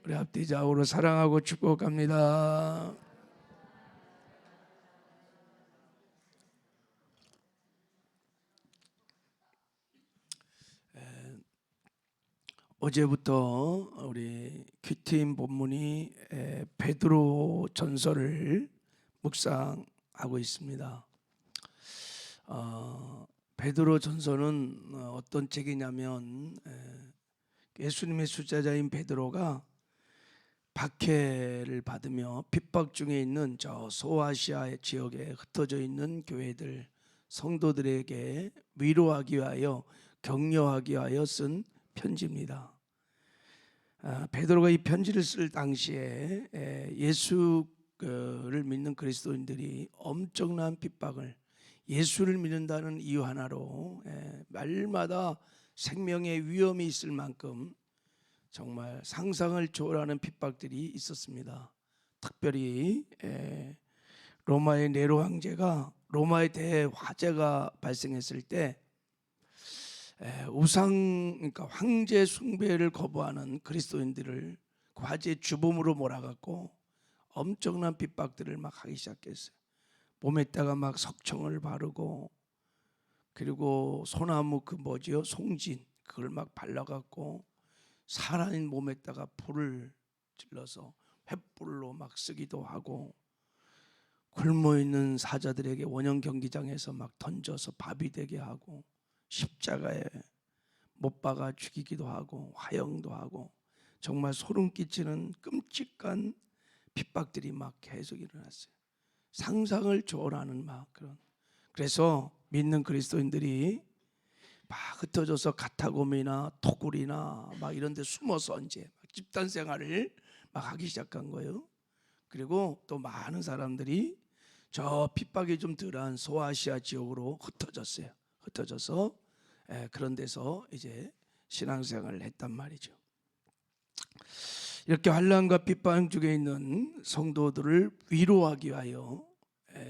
우리 앞뒤 좌우로 사랑하고 축복합니다. 어제부터 우리 큐티인 본문이 베드로 전서를 묵상하고 있습니다. 베드로 전서는 어떤 책이냐면 예수님의 수제자인 베드로가 박해를 받으며 핍박 중에 있는 저 소아시아 지역에 흩어져 있는 교회들 성도들에게 위로하기 위하여 격려하기 위하여 쓴 편지입니다. 베드로가 이 편지를 쓸 당시에 예수를 믿는 그리스도인들이 엄청난 핍박을, 예수를 믿는다는 이유 하나로 날마다 생명의 위험이 있을 만큼 정말 상상을 초월하는 핍박들이 있었습니다. 특별히 로마의 네로 황제가 로마에 대해 화재가 발생했을 때 그러니까 황제 숭배를 거부하는 그리스도인들을 그 화재 주범으로 몰아갖고 엄청난 핍박들을 막 하기 시작했어요. 몸에다가 막 석청을 바르고, 그리고 소나무 송진 그걸 막 발라갖고 살아있는 몸에다가 불을 질러서 횃불로 막 쓰기도 하고, 굶어있는 사자들에게 원형 경기장에서 막 던져서 밥이 되게 하고, 십자가에 못 박아 죽이기도 하고, 화형도 하고, 정말 소름 끼치는 끔찍한 핍박들이 막 계속 일어났어요. 상상을 초월하는 막 그런. 그래서 믿는 그리스도인들이 막 흩어져서 가타곰이나 토굴이나 막 이런 데 숨어서 이제 집단 생활을 막 하기 시작한 거예요. 그리고 또 많은 사람들이 저 핍박이 좀 덜한 소아시아 지역으로 흩어졌어요. 흩어져서 그런 데서 이제 신앙생활을 했단 말이죠. 이렇게 환난과 핍박 중에 있는 성도들을 위로하기 위하여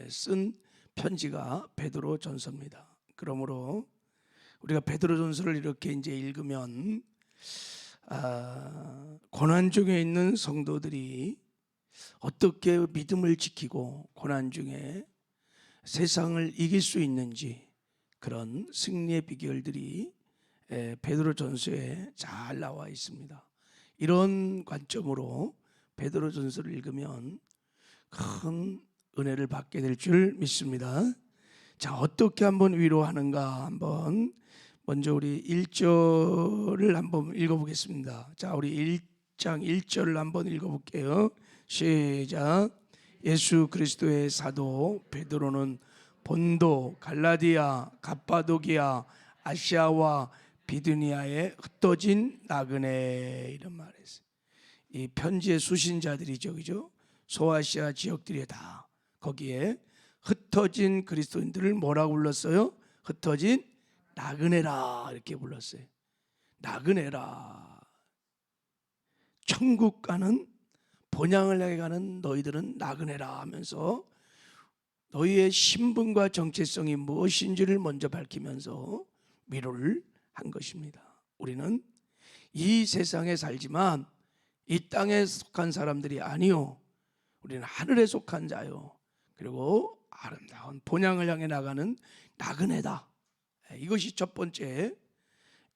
쓴 편지가 베드로 전서입니다. 그러므로 우리가 베드로 전서를 이렇게 이제 읽으면 고난 중에 있는 성도들이 어떻게 믿음을 지키고 고난 중에 세상을 이길 수 있는지, 그런 승리의 비결들이 베드로 전서에 잘 나와 있습니다. 이런 관점으로 베드로 전서를 읽으면 큰 은혜를 받게 될 줄 믿습니다. 자, 어떻게 한번 위로하는가 한번 먼저 우리 1절을 한번 읽어보겠습니다. 자, 우리 1장 1절을 한번 읽어볼게요. 시작. 예수 그리스도의 사도 베드로는 본도, 갈라디아, 갑바도기아, 아시아와 비두니아에 흩어진 나그네, 이런 말이었어요. 이 편지의 수신자들이죠, 그죠? 소아시아 지역들이 다 거기에 흩어진 그리스도인들을 뭐라고 불렀어요? 흩어진 나그네라, 이렇게 불렀어요. 나그네라. 천국 가는, 본향을 향해 가는 너희들은 나그네라 하면서 너희의 신분과 정체성이 무엇인지를 먼저 밝히면서 위로를 한 것입니다. 우리는 이 세상에 살지만 이 땅에 속한 사람들이 아니요, 우리는 하늘에 속한 자요, 그리고 아름다운 본향을 향해 나가는 나그네다. 이것이 첫 번째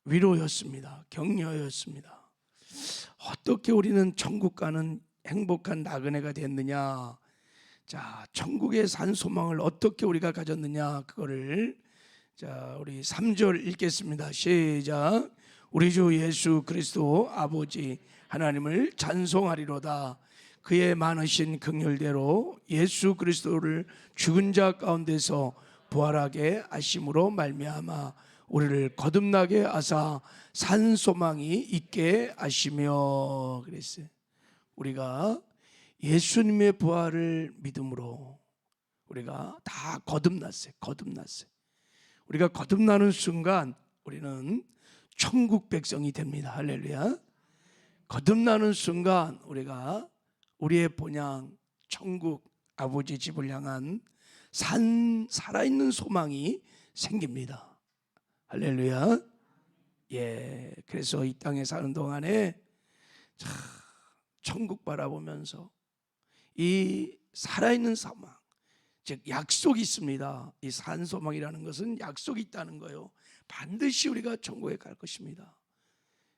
위로였습니다. 격려였습니다. 어떻게 우리는 천국 가는 행복한 나그네가 됐느냐? 자, 천국의 산 소망을 어떻게 우리가 가졌느냐? 그거를 자, 우리 3절 읽겠습니다. 시작. 우리 주 예수 그리스도 아버지 하나님을 찬송하리로다. 그의 많으신 긍휼대로 예수 그리스도를 죽은 자 가운데서 부활하게 하심으로 말미암아 우리를 거듭나게 하사 산 소망이 있게 하시며, 그랬어요. 우리가 예수님의 부활을 믿음으로 우리가 다 거듭났어요. 거듭났어요. 우리가 거듭나는 순간 우리는 천국 백성이 됩니다. 할렐루야. 거듭나는 순간 우리가 우리의 본향 천국 아버지 집을 향한 살아있는 소망이 생깁니다. 할렐루야. 예, 그래서 이 땅에 사는 동안에 천국 바라보면서 이 살아있는 소망, 즉 약속이 있습니다. 이 산소망이라는 것은 약속이 있다는 거예요. 반드시 우리가 천국에 갈 것입니다.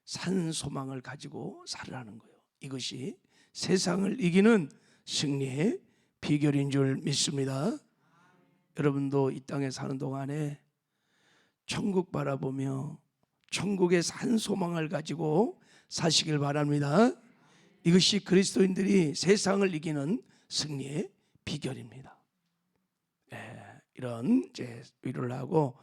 산소망을 가지고 살으라는 거예요. 이것이 세상을 이기는 승리의 비결인 줄 믿습니다. 여러분도 이 땅에 사는 동안에 천국 바라보며 천국의 산소망을 가지고 사시길 바랍니다. 이것이 그리스도인들이 세상을 이기는 승리의 비결입니다. 이런 이제 위로를 하고,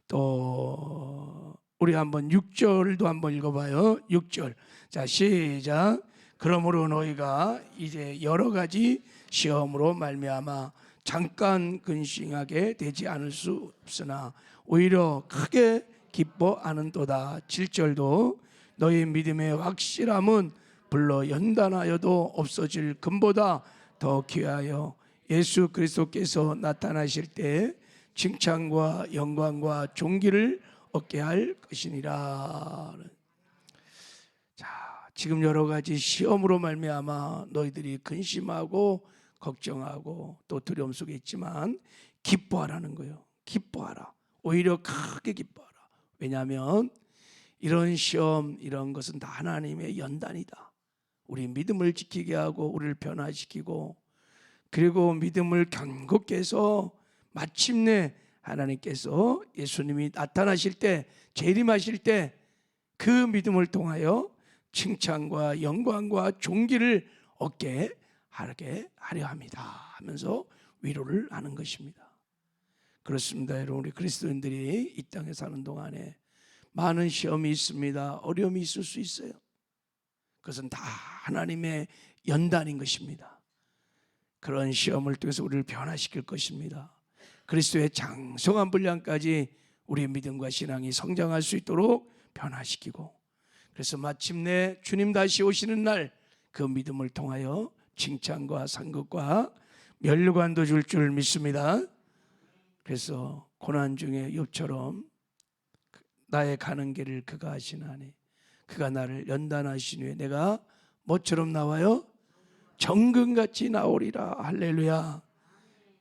또 우리 한번 6절도 한번 읽어봐요. 6절. 자, 시작. 그러므로 너희가 이제 여러 가지 시험으로 말미암아 잠깐 근심하게 되지 않을 수 없으나 오히려 크게 기뻐하는도다. 7절도 너희 믿음의 확실함은 불러 연단하여도 없어질 금보다 더 귀하여 예수 그리스도께서 나타나실 때 칭찬과 영광과 존귀를 얻게 할 것이니라. 자, 지금 여러 가지 시험으로 말미암아 너희들이 근심하고 걱정하고 또 두려움 속에 있지만 기뻐하라는 거예요. 기뻐하라. 오히려 크게 기뻐하라. 왜냐하면 이런 시험, 이런 것은 다 하나님의 연단이다. 우리 믿음을 지키게 하고 우리를 변화시키고, 그리고 믿음을 견고케 해서 마침내 하나님께서 예수님이 나타나실 때, 재림하실 때 그 믿음을 통하여 칭찬과 영광과 존귀를 얻게 하게 하려 합니다 하면서 위로를 하는 것입니다. 그렇습니다. 여러분, 우리 그리스도인들이 이 땅에 사는 동안에 많은 시험이 있습니다. 어려움이 있을 수 있어요. 그것은 다 하나님의 연단인 것입니다. 그런 시험을 통해서 우리를 변화시킬 것입니다. 그리스도의 장성한 분량까지 우리의 믿음과 신앙이 성장할 수 있도록 변화시키고, 그래서 마침내 주님 다시 오시는 날 그 믿음을 통하여 칭찬과 상급과 면류관도 줄 줄 믿습니다. 그래서 고난 중에 욥처럼 나의 가는 길을 그가 아시나니 그가 나를 연단하신 후에 내가 뭐처럼 나와요? 정금같이 나오리라. 할렐루야.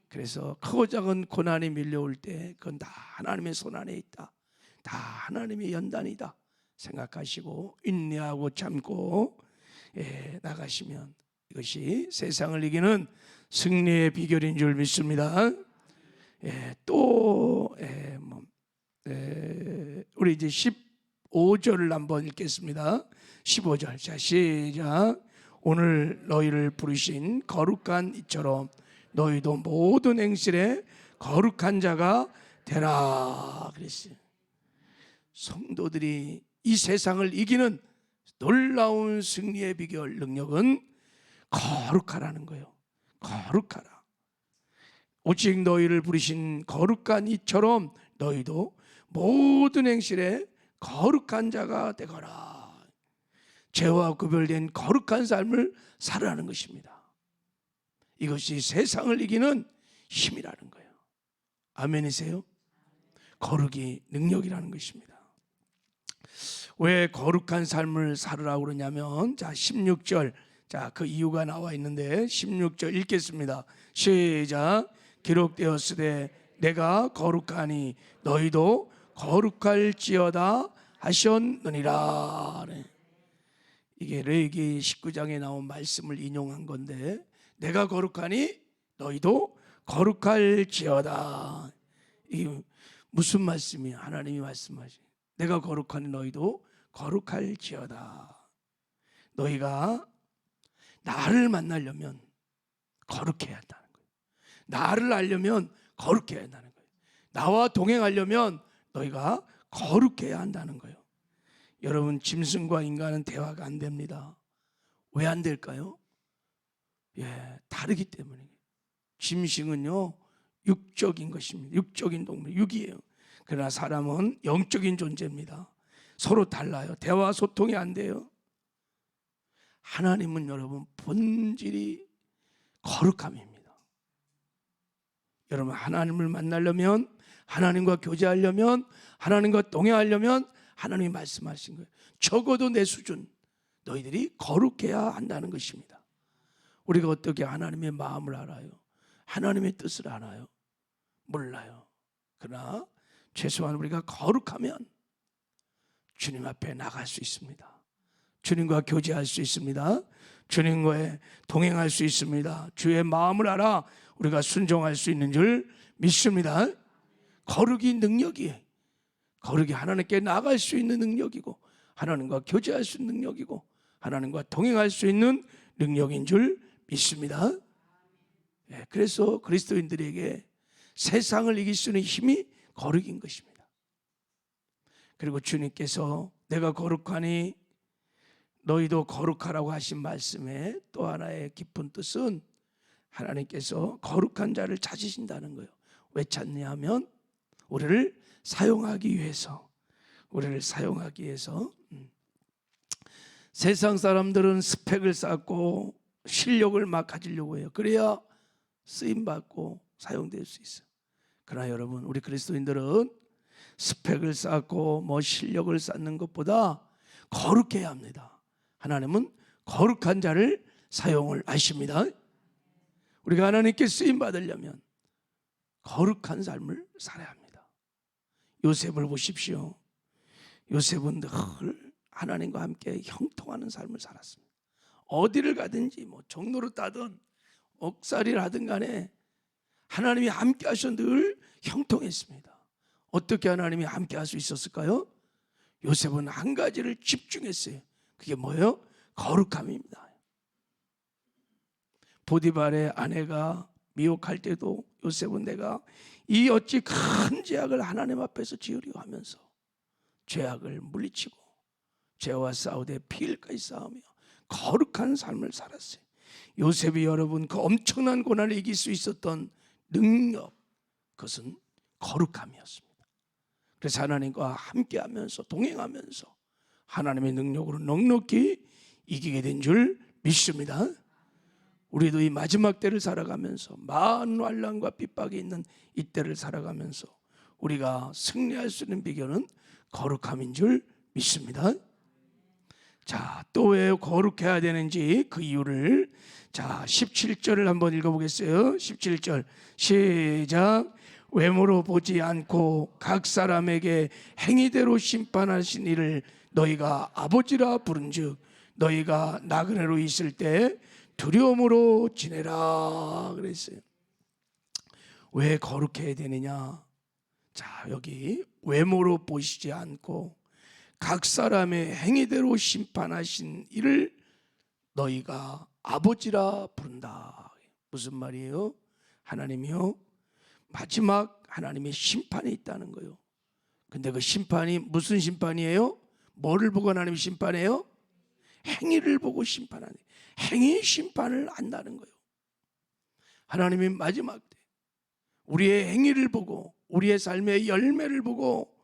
그래서 크고 작은 고난이 밀려올 때 그건 다 하나님의 손안에 있다. 다 하나님의 연단이다 생각하시고 인내하고 참고 나가시면 이것이 세상을 이기는 승리의 비결인 줄 믿습니다. 또 우리 이제 15절을 한번 읽겠습니다. 15절. 자, 시작. 오늘 너희를 부르신 거룩한 이처럼 너희도 모든 행실에 거룩한 자가 되라 그랬어요. 성도들이 이 세상을 이기는 놀라운 승리의 비결, 능력은 거룩하라는 거예요. 거룩하라. 오직 너희를 부르신 거룩한 이처럼 너희도 모든 행실에 거룩한 자가 되거라. 죄와 구별된 거룩한 삶을 살아가는 것입니다. 이것이 세상을 이기는 힘이라는 거예요. 아멘이세요? 거룩이 능력이라는 것입니다. 왜 거룩한 삶을 살으라고 그러냐면, 자, 16절. 자, 그 이유가 나와 있는데 16절 읽겠습니다. 시작. 기록되었으되 내가 거룩하니 너희도 거룩할지어다 하셨느니라. 이게 레위기 19장에 나온 말씀을 인용한 건데, 내가 거룩하니 너희도 거룩할지어다. 이게 무슨 말씀이야? 하나님이 말씀하시. 내가 거룩하니 너희도 거룩할지어다. 너희가 나를 만나려면 거룩해야 한다는 거예요. 나를 알려면 거룩해야 한다는 거예요. 나와 동행하려면 너희가 거룩해야 한다는 거예요. 여러분, 짐승과 인간은 대화가 안 됩니다. 왜 안 될까요? 다르기 때문에. 짐승은요 육적인 것입니다. 육적인 동물, 육이에요. 그러나 사람은 영적인 존재입니다. 서로 달라요. 대화 소통이 안 돼요. 하나님은 여러분 본질이 거룩함입니다. 여러분, 하나님을 만나려면, 하나님과 교제하려면, 하나님과 동행하려면 하나님이 말씀하신 거예요. 적어도 내 수준, 너희들이 거룩해야 한다는 것입니다. 우리가 어떻게 하나님의 마음을 알아요? 하나님의 뜻을 알아요? 몰라요. 그러나 최소한 우리가 거룩하면 주님 앞에 나갈 수 있습니다. 주님과 교제할 수 있습니다. 주님과 동행할 수 있습니다. 주의 마음을 알아 우리가 순종할 수 있는 줄 믿습니다. 거룩이 능력이에요. 거룩이 하나님께 나갈 수 있는 능력이고, 하나님과 교제할 수 있는 능력이고, 하나님과 동행할 수 있는 능력인 줄 믿습니다. 그래서 그리스도인들에게 세상을 이길 수 있는 힘이 거룩인 것입니다. 그리고 주님께서 내가 거룩하니 너희도 거룩하라고 하신 말씀의 또 하나의 깊은 뜻은 하나님께서 거룩한 자를 찾으신다는 거예요. 왜 찾냐면 우리를 사용하기 위해서. 세상 사람들은 스펙을 쌓고 실력을 막 가지려고 해요. 그래야 쓰임받고 사용될 수 있어요. 그러나 여러분, 우리 그리스도인들은 스펙을 쌓고 실력을 쌓는 것보다 거룩해야 합니다. 하나님은 거룩한 자를 사용을 하십니다. 우리가 하나님께 쓰임 받으려면 거룩한 삶을 살아야 합니다. 요셉을 보십시오. 요셉은 늘 하나님과 함께 형통하는 삶을 살았습니다. 어디를 가든지 종로를 따든 옥살이를 하든 간에 하나님이 함께 하셔 늘 형통했습니다. 어떻게 하나님이 함께 할 수 있었을까요? 요셉은 한 가지를 집중했어요. 그게 뭐예요? 거룩함입니다. 보디발의 아내가 미혹할 때도 요셉은 내가 이 어찌 큰 죄악을 하나님 앞에서 지으려 하면서 죄악을 물리치고 죄와 싸우되 피일까지 싸우며 거룩한 삶을 살았어요. 요셉이 여러분 그 엄청난 고난을 이길 수 있었던 능력, 그것은 거룩함이었습니다. 그래서 하나님과 함께하면서 동행하면서 하나님의 능력으로 넉넉히 이기게 된 줄 믿습니다. 우리도 이 마지막 때를 살아가면서 많은 환난과 핍박이 있는 이 때를 살아가면서 우리가 승리할 수 있는 비결은 거룩함인 줄 믿습니다. 자, 또 왜 거룩해야 되는지 그 이유를 17절을 한번 읽어보겠어요. 17절 시작. 외모로 보지 않고 각 사람에게 행위대로 심판하신 이를 너희가 아버지라 부른즉 너희가 나그네로 있을 때 두려움으로 지내라 그랬어요. 왜 거룩해야 되느냐? 자, 여기 외모로 보시지 않고 각 사람의 행위대로 심판하신 이를 너희가 아버지라 부른다. 무슨 말이에요? 하나님이요, 마지막 하나님의 심판이 있다는 거예요. 근데 그 심판이 무슨 심판이에요? 뭐를 보고 하나님이 심판해요? 행위를 보고 심판하는, 행위 심판을 한다는 거예요. 하나님이 마지막 때 우리의 행위를 보고 우리의 삶의 열매를 보고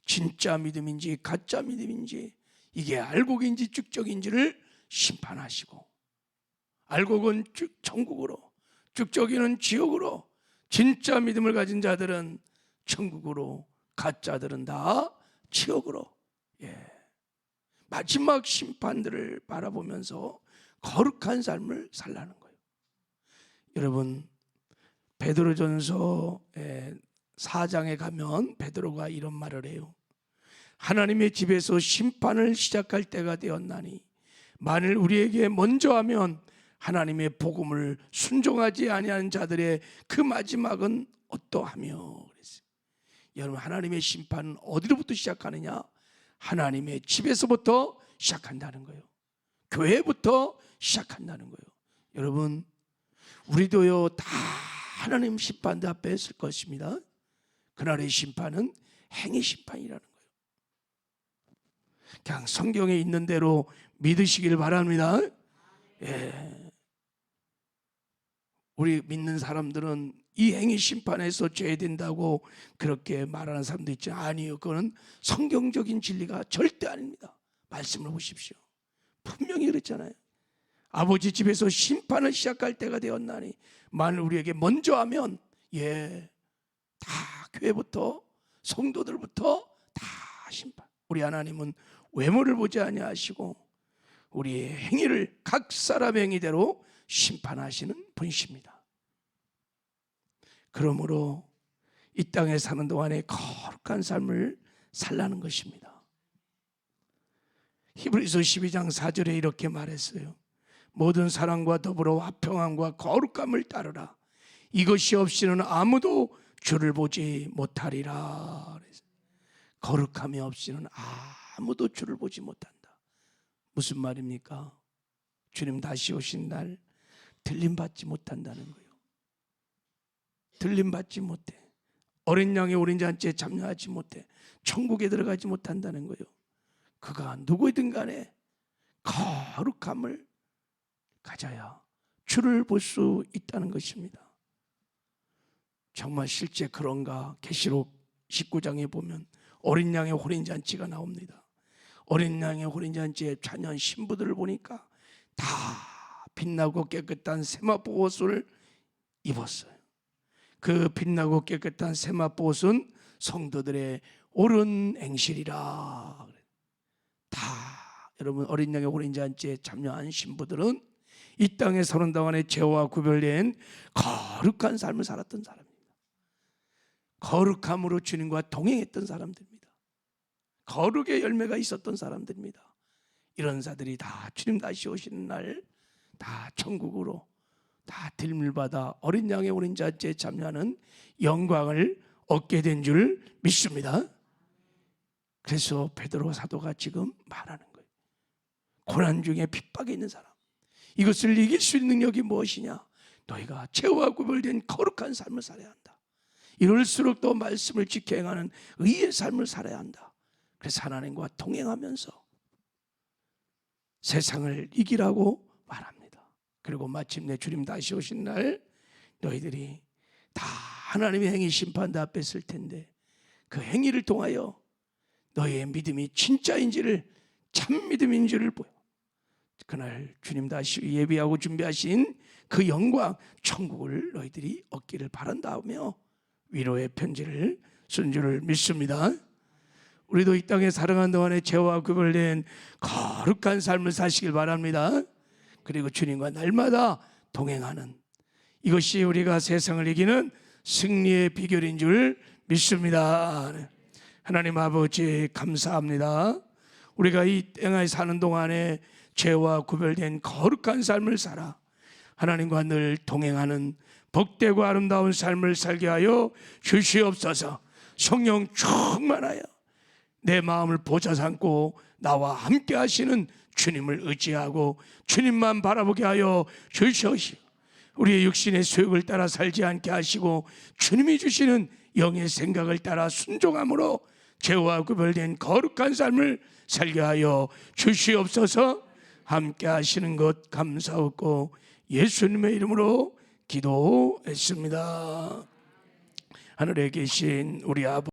진짜 믿음인지 가짜 믿음인지 이게 알곡인지 쭉적인지를 심판하시고, 알곡은 천국으로, 쭉적이는 지옥으로, 진짜 믿음을 가진 자들은 천국으로, 가짜들은 다 지옥으로. 마지막 심판들을 바라보면서 거룩한 삶을 살라는 거예요. 여러분, 베드로전서 4장에 가면 베드로가 이런 말을 해요. 하나님의 집에서 심판을 시작할 때가 되었나니 만일 우리에게 먼저 하면 하나님의 복음을 순종하지 아니하는 자들의 그 마지막은 어떠하며 그랬어요. 여러분, 하나님의 심판은 어디로부터 시작하느냐? 하나님의 집에서부터 시작한다는 거예요. 교회부터 시작한다는 거예요. 여러분, 우리도요 다 하나님 심판대 앞에 설 것입니다. 그날의 심판은 행위 심판이라는 거예요. 그냥 성경에 있는 대로 믿으시길 바랍니다. 우리 믿는 사람들은 이 행위 심판에서 죄된다고 그렇게 말하는 사람도 있죠. 아니요, 그거는 성경적인 진리가 절대 아닙니다. 말씀을 보십시오. 분명히 그랬잖아요. 아버지 집에서 심판을 시작할 때가 되었나니 만일 우리에게 먼저 하면 다 교회부터 성도들부터 다 심판. 우리 하나님은 외모를 보지 아니하시고 우리의 행위를 각 사람의 행위대로 심판하시는 분이십니다. 그러므로 이 땅에 사는 동안에 거룩한 삶을 살라는 것입니다. 히브리서 12장 4절에 이렇게 말했어요. 모든 사랑과 더불어 화평함과 거룩함을 따르라. 이것이 없이는 아무도 주를 보지 못하리라. 거룩함이 없이는 아무도 주를 보지 못한다. 무슨 말입니까? 주님 다시 오신 날 들림받지 못한다는 거예요. 들림받지 못해. 어린 양의 어린 잔치에 참여하지 못해. 천국에 들어가지 못한다는 거예요. 그가 누구든 간에 거룩함을 가져야 주를 볼 수 있다는 것입니다. 정말 실제 그런가? 계시록 19장에 보면 어린 양의 호린잔치가 나옵니다. 어린 양의 호린잔치에 참여한 신부들을 보니까 다 빛나고 깨끗한 세마포 옷을 입었어요. 그 빛나고 깨끗한 세마포 옷은 성도들의 옳은 행실이라. 다 여러분 어린 양의 호린잔치에 참여한 신부들은 이 땅에 사는 동안에 죄와 구별된 거룩한 삶을 살았던 사람입니다. 거룩함으로 주님과 동행했던 사람들입니다. 거룩의 열매가 있었던 사람들입니다. 이런 자들이 다 주님 다시 오시는 날 다 천국으로 다 들밀받아 어린 양의 호린잔치에 참여하는 영광을 얻게 된 줄 믿습니다. 그래서 베드로 사도가 지금 말하는 거예요. 고난 중에 핍박에 있는 사람, 이것을 이길 수 있는 능력이 무엇이냐? 너희가 죄와 구별된 거룩한 삶을 살아야 한다. 이럴수록 더 말씀을 지켜 행하는 의의 삶을 살아야 한다. 그래서 하나님과 동행하면서 세상을 이기라고 말합니다. 그리고 마침내 주님 다시 오신 날 너희들이 다 하나님의 행위 심판대 앞에 설 텐데 그 행위를 통하여 너희의 믿음이 진짜인지를, 참 믿음인지를 보여. 그날 주님 다시 예비하고 준비하신 그 영광 천국을 너희들이 얻기를 바란다며 위로의 편지를 쓴 줄을 믿습니다. 우리도 이 땅에 살아가는 동안에 죄와 구별된 거룩한 삶을 사시길 바랍니다. 그리고 주님과 날마다 동행하는 이것이 우리가 세상을 이기는 승리의 비결인 줄 믿습니다. 하나님 아버지 감사합니다. 우리가 이 땅에 사는 동안에 죄와 구별된 거룩한 삶을 살아 하나님과 늘 동행하는 복되고 아름다운 삶을 살게 하여 주시옵소서. 성령 충만하여 내 마음을 보좌 삼고 나와 함께 하시는 주님을 의지하고 주님만 바라보게 하여 주시옵시고 우리의 육신의 소욕을 따라 살지 않게 하시고 주님이 주시는 영의 생각을 따라 순종함으로 죄와 구별된 거룩한 삶을 살게 하여 주시옵소서. 함께 하시는 것 감사하고 예수님의 이름으로 기도했습니다. 하늘에 계신 우리 아버지